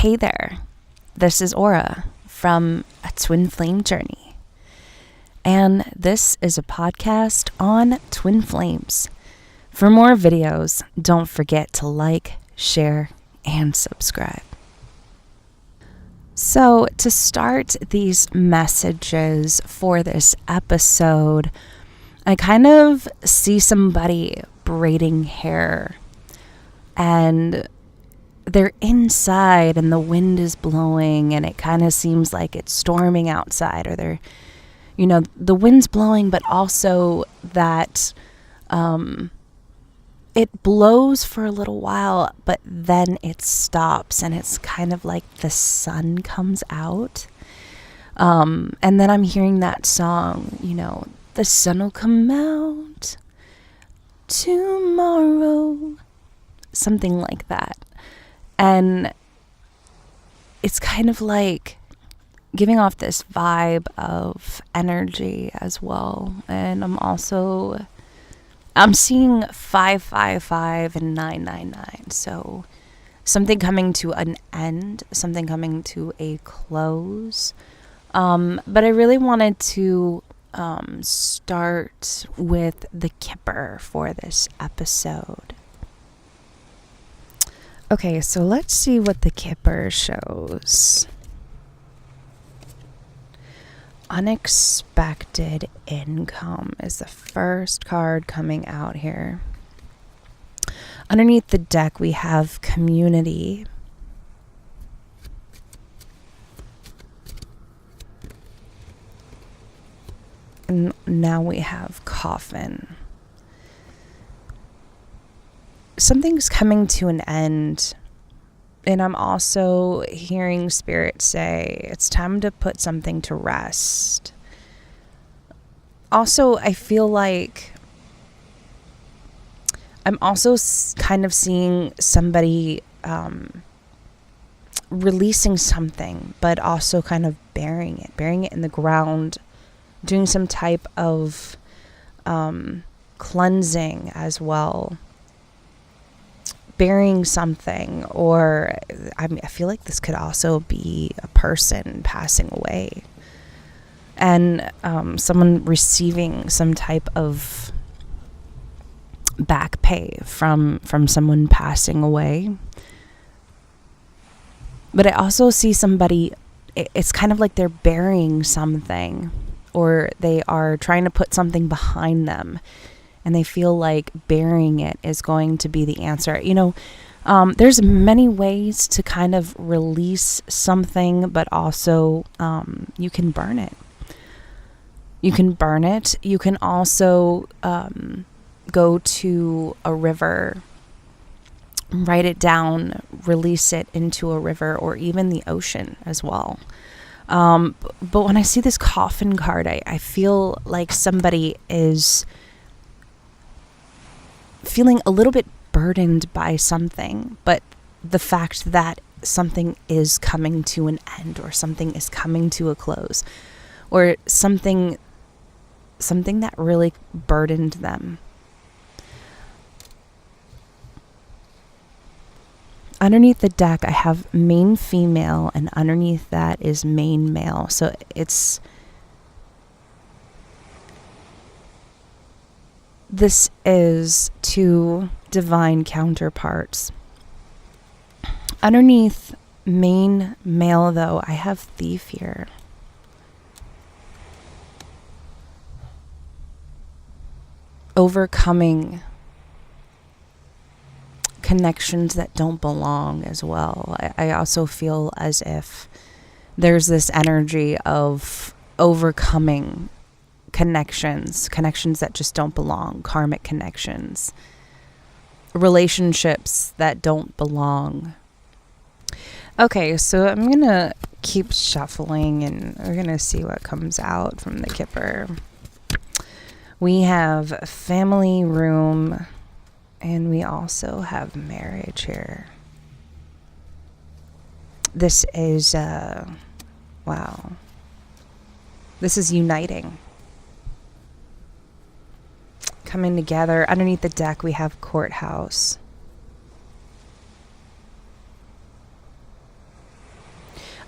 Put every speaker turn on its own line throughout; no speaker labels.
Hey there, this is Aura from A Twin Flame Journey, and this is a podcast on twin flames. For more videos, don't forget to like, share, and subscribe. So, to start these messages for this episode, I kind of see somebody braiding hair, and they're inside and the wind is blowing and it kind of seems like it's storming outside, or the wind's blowing, but also that it blows for a little while, but then it stops and it's kind of like the sun comes out. And then I'm hearing that song, the sun will come out tomorrow, something like that. And it's kind of like giving off this vibe of energy as well. And I'm seeing 555 and 999. So something coming to an end, something coming to a close. But I really wanted to start with the Kipper for this episode. Okay, so let's see what the Kipper shows. Unexpected income is the first card coming out here. Underneath the deck, we have community. And now we have coffin. Something's coming to an end, and I'm also hearing Spirit say it's time to put something to rest. Also, I feel like I'm also kind of seeing somebody releasing something, but also kind of burying it in the ground, doing some type of cleansing as well. Burying something, or I feel like this could also be a person passing away, and someone receiving some type of back pay from someone passing away. But I also see somebody, it's kind of like they're burying something, or they are trying to put something behind them, and they feel like burying it is going to be the answer. There's many ways to kind of release something, but also you can burn it. You can also go to a river, write it down, release it into a river, or even the ocean as well. But when I see this coffin card, I feel like somebody is feeling a little bit burdened by something, but the fact that something is coming to an end, or something is coming to a close, or something that really burdened them. Underneath the deck, I have main female, and underneath that is main male. So this is two divine counterparts. Underneath main male, though, I have thief here. Overcoming connections that don't belong as well. I also feel as if there's this energy of overcoming connections that just don't belong, karmic connections, relationships that don't belong. Okay, so I'm gonna keep shuffling and we're gonna see what comes out from the Kipper. We have family room, and we also have marriage here. This is wow. This is uniting. Coming together. Underneath the deck, we have courthouse.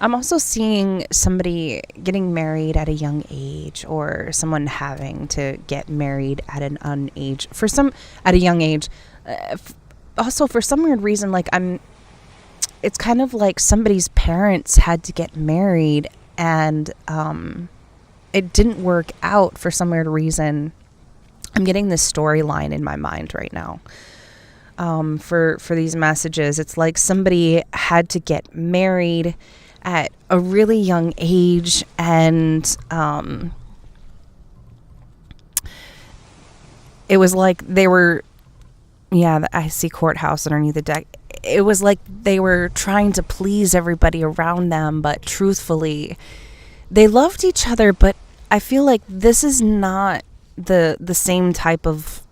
I'm also seeing somebody getting married at a young age, or someone having to get married at at a young age. Also, for some weird reason, it's kind of like somebody's parents had to get married, and it didn't work out for some weird reason. I'm getting this storyline in my mind right now. For these messages, it's like somebody had to get married at a really young age, and it was like they were, I see courthouse underneath the deck. It was like they were trying to please everybody around them, but truthfully, they loved each other. But I feel like this is not the same type of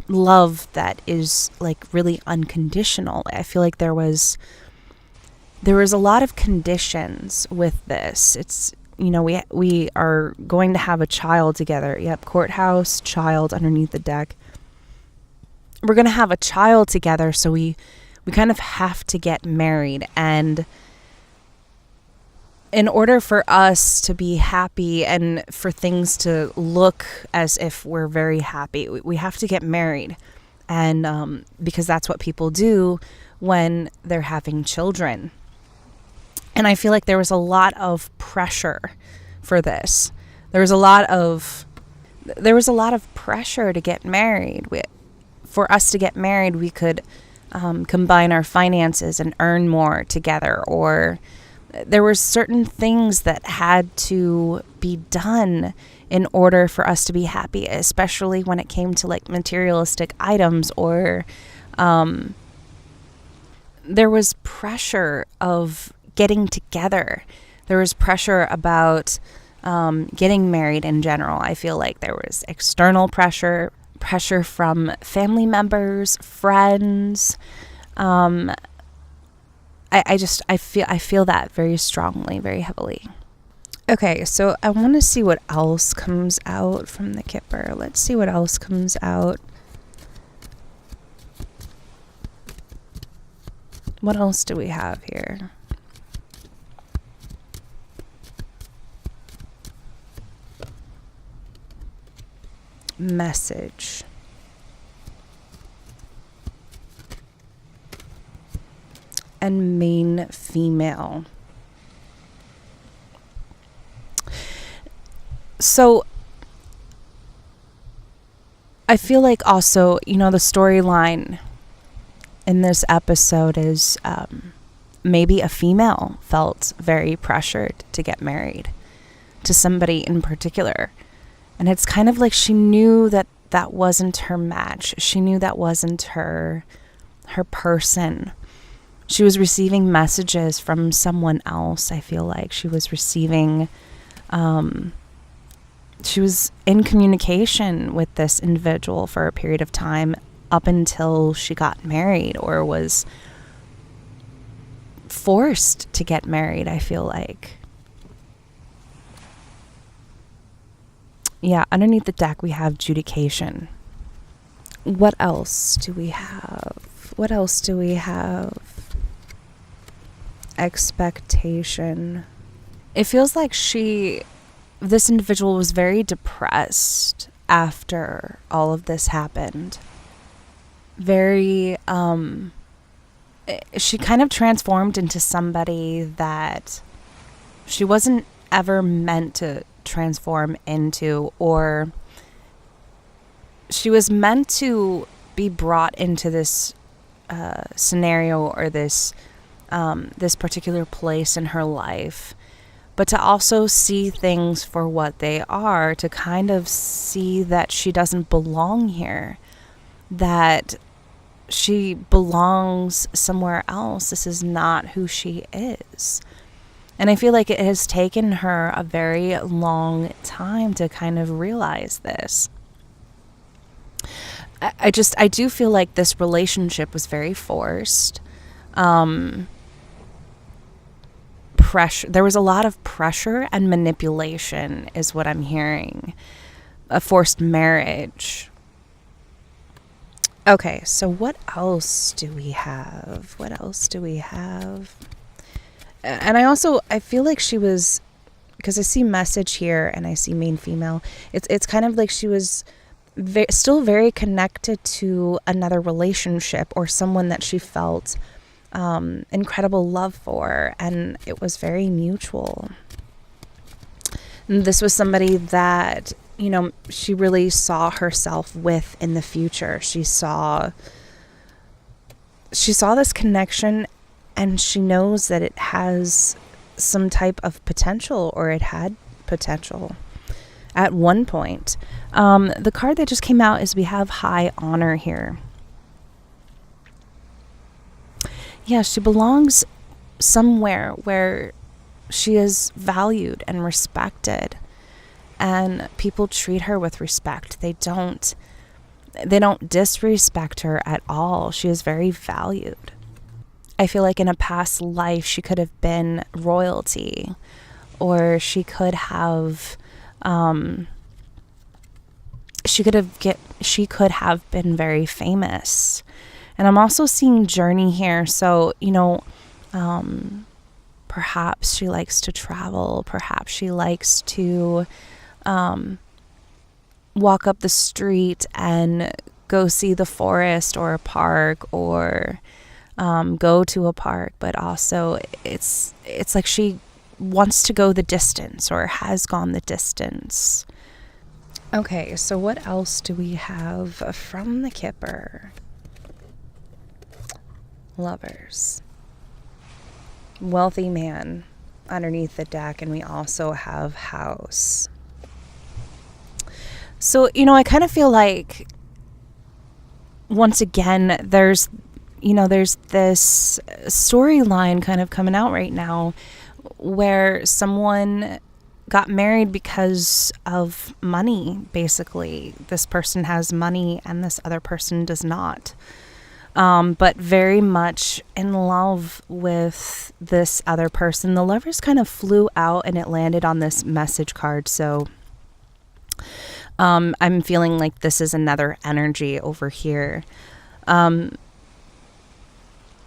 love that is like really unconditional. I feel like there was a lot of conditions with this. It's, we are going to have a child together. Yep, courthouse, child underneath the deck. We're going to have a child together, so we kind of have to get married. And in order for us to be happy and for things to look as if we're very happy, we have to get married. And because that's what people do when they're having children. And I feel like there was a lot of pressure for this. There was a lot of pressure to get married. For us to get married, we could combine our finances and earn more together, or there were certain things that had to be done in order for us to be happy, especially when it came to like materialistic items, or there was pressure of getting together. There was pressure about getting married in general. I feel like there was external pressure from family members, friends. I feel that very strongly, very heavily. Okay, so I want to see what else comes out from the Kipper. Let's see what else comes out. What else do we have here? Message. And main female. So I feel like also, the storyline in this episode is maybe a female felt very pressured to get married to somebody in particular. And it's kind of like she knew that wasn't her match. She knew that wasn't her person. She was receiving messages from someone else. I feel like she was receiving, she was in communication with this individual for a period of time up until she got married, or was forced to get married, I feel like. Yeah, underneath the deck we have adjudication. What else do we have? Expectation. It feels like this individual was very depressed after all of this happened. Very, she kind of transformed into somebody that she wasn't ever meant to transform into, or she was meant to be brought into this scenario, or this particular place in her life, but to also see things for what they are, to kind of see that she doesn't belong here, that she belongs somewhere else. This is not who she is. And I feel like it has taken her a very long time to kind of realize this. I do feel like this relationship was very forced. Pressure. There was a lot of pressure and manipulation is what I'm hearing. A forced marriage. Okay, so what else do we have? And I feel like she was, because I see message here and I see main female. It's kind of like she was still very connected to another relationship or someone that she felt incredible love for, and it was very mutual. And this was somebody that, you know, she really saw herself with in the future. She saw this connection, and she knows that it has some type of potential, or it had potential at one point. The card that just came out is we have High Honor here. Yeah, she belongs somewhere where she is valued and respected, and people treat her with respect. They don't disrespect her at all. She is very valued. I feel like in a past life she could have been royalty, or she could have she could have been very famous. And I'm also seeing journey here. So, you know, perhaps she likes to travel. Perhaps she likes to walk up the street and go see the forest or a park, or go to a park. But also it's like she wants to go the distance, or has gone the distance. Okay, so what else do we have from the Kipper? Lovers. Wealthy man underneath the deck, and we also have House. So, you know, I kind of feel like, once again, there's this storyline kind of coming out right now where someone got married because of money, basically. This person has money and this other person does not. But very much in love with this other person. The Lovers kind of flew out and it landed on this message card. So I'm feeling like this is another energy over here.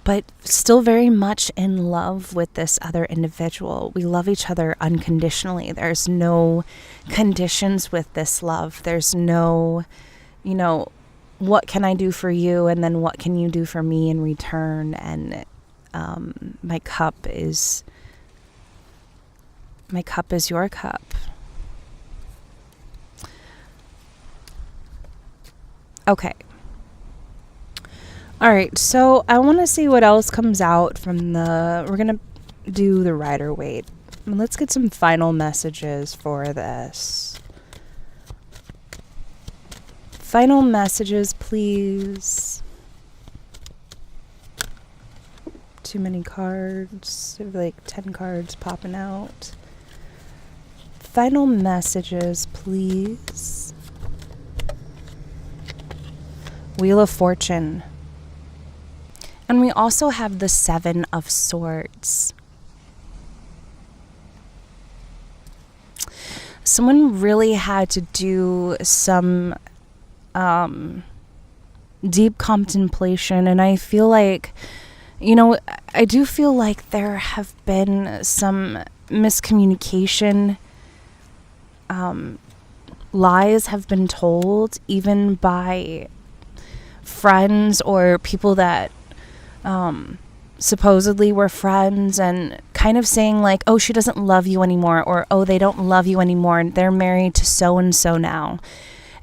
But still very much in love with this other individual. We love each other unconditionally. There's no conditions with this love. There's no, you know, what can I do for you, and then what can you do for me in return? And my cup is your cup. Okay. All right, so I want to see what else comes out from we're going to do the Rider-Waite. Let's get some final messages for this. Final messages, please. Too many cards. Like 10 cards popping out. Final messages, please. Wheel of Fortune. And we also have the 7 of Swords. Someone really had to do some deep contemplation, and I feel like, you know, I do feel like there have been some miscommunication. Lies have been told, even by friends or people that supposedly were friends, and kind of saying like, oh, she doesn't love you anymore, or oh, they don't love you anymore, and they're married to so and so now.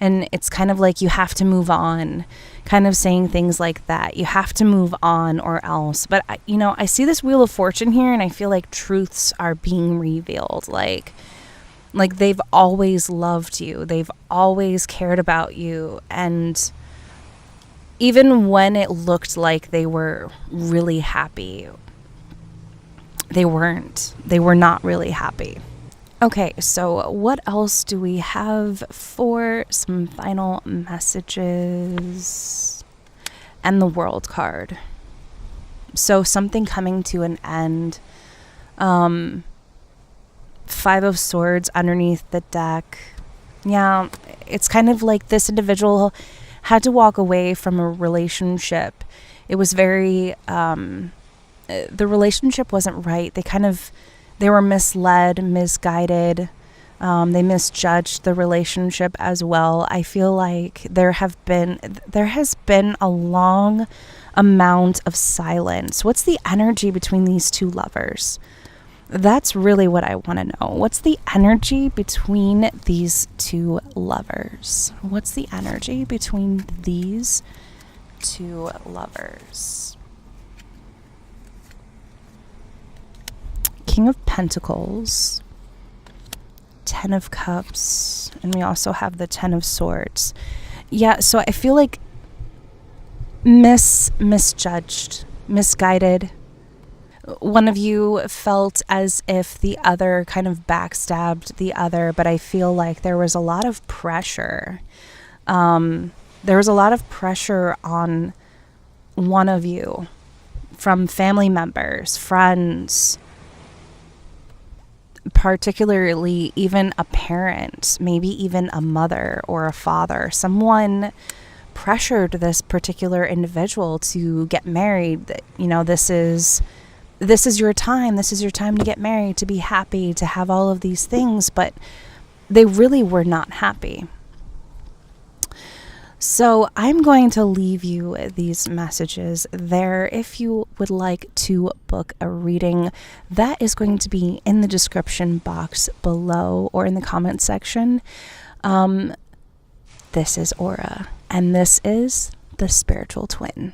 And it's kind of like, you have to move on, kind of saying things like that. You have to move on or else. But, you know, I see this Wheel of Fortune here, and I feel like truths are being revealed. Like they've always loved you. They've always cared about you. And even when it looked like they were really happy, they weren't. They were not really happy. Okay, so what else do we have for some final messages? And the World card. So something coming to an end. 5 of Swords underneath the deck. Yeah, it's kind of like this individual had to walk away from a relationship. It was very the relationship wasn't right. They were misled, misguided. They misjudged the relationship as well. I feel like there has been a long amount of silence. What's the energy between these two lovers? That's really what I want to know. What's the energy between these two lovers? What's the energy between these two lovers? King of Pentacles, Ten of Cups, and we also have the Ten of Swords. Yeah, so I feel like misjudged, misguided. One of you felt as if the other kind of backstabbed the other, but I feel like there was a lot of pressure. There was a lot of pressure on one of you from family members, friends, particularly even a parent, maybe even a mother or a father. Someone pressured this particular individual to get married. You know, this is your time. This is your time to get married, to be happy, to have all of these things, but they really were not happy. So I'm going to leave you these messages there. If you would like to book a reading, that is going to be in the description box below or in the comment section. This is Aura, and this is the Spiritual Twin.